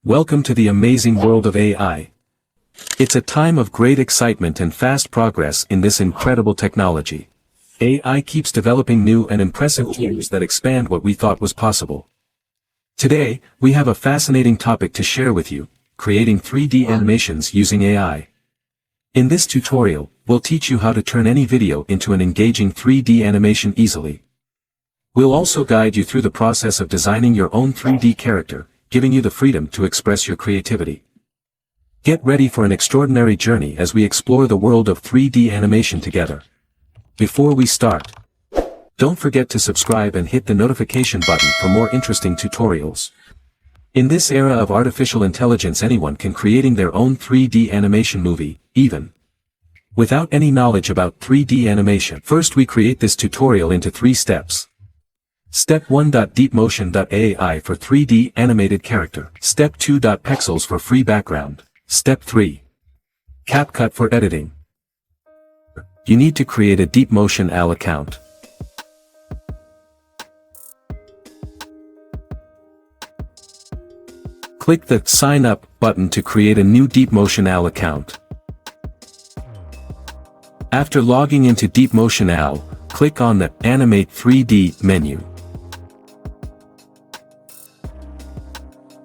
Welcome to the amazing world of AI. It's a time of great excitement and fast progress in this incredible technology. AI keeps developing new and impressive tools that expand what we thought was possible. Today, we have a fascinating topic to share with you: creating 3D animations using AI. In this tutorial, we'll teach you how to turn any video into an engaging 3D animation easily. We'll also guide you through the process of designing your own 3D character, giving you the freedom to express your creativity. Get ready for an extraordinary journey as we explore the world of 3D animation together. Before we start, don't forget to subscribe and hit the notification button for more interesting tutorials. In this era of artificial intelligence, anyone can create their own 3D animation movie, even without any knowledge about 3D animation. First, we create this tutorial into 3 steps. Step 1. DeepMotion.ai for 3D animated character. Step 2. Pexels for free background. Step 3. CapCut for editing. You need to create a DeepMotion AI account. Click the Sign Up button to create a new DeepMotion AI account. After logging into DeepMotion AI, click on the Animate 3D menu.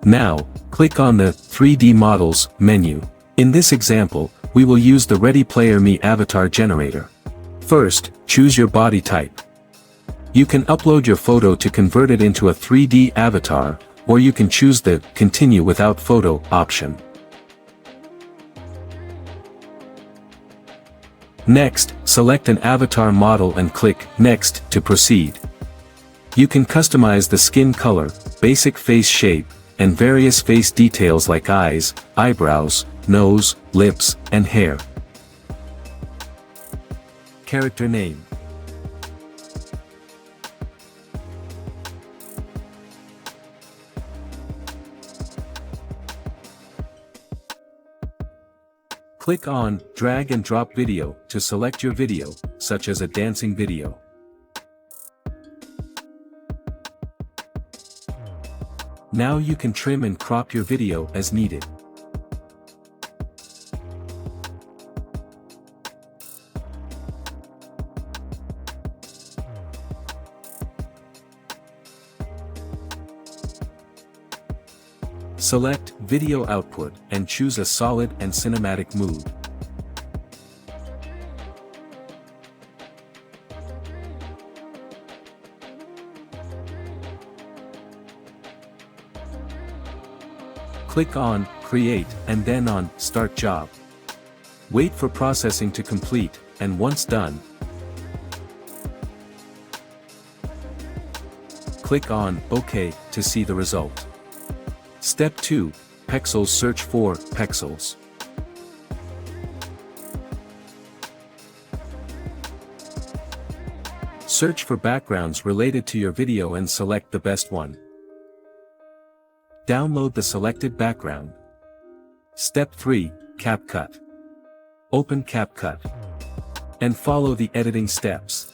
Now, click on the 3D Models menu. In this example, we will use the Ready Player Me avatar generator. First, choose your body type. You can upload your photo to convert it into a 3D avatar, or you can choose the Continue Without Photo option. Next, select an avatar model and click Next to proceed. You can customize the skin color, basic face shape, and various face details like eyes, eyebrows, nose, lips, and hair. Character name. Click on Drag and Drop Video to select your video, such as a dancing video. Now you can trim and crop your video as needed. Select Video Output and choose a solid and cinematic mood. Click on Create and then on Start Job. Wait for processing to complete, and once done, click on OK to see the result. Step 2. Pexels. Search for pexels. Search for backgrounds related to your video and select the best one. Download the selected background. Step 3. CapCut. Open CapCut and follow the editing steps.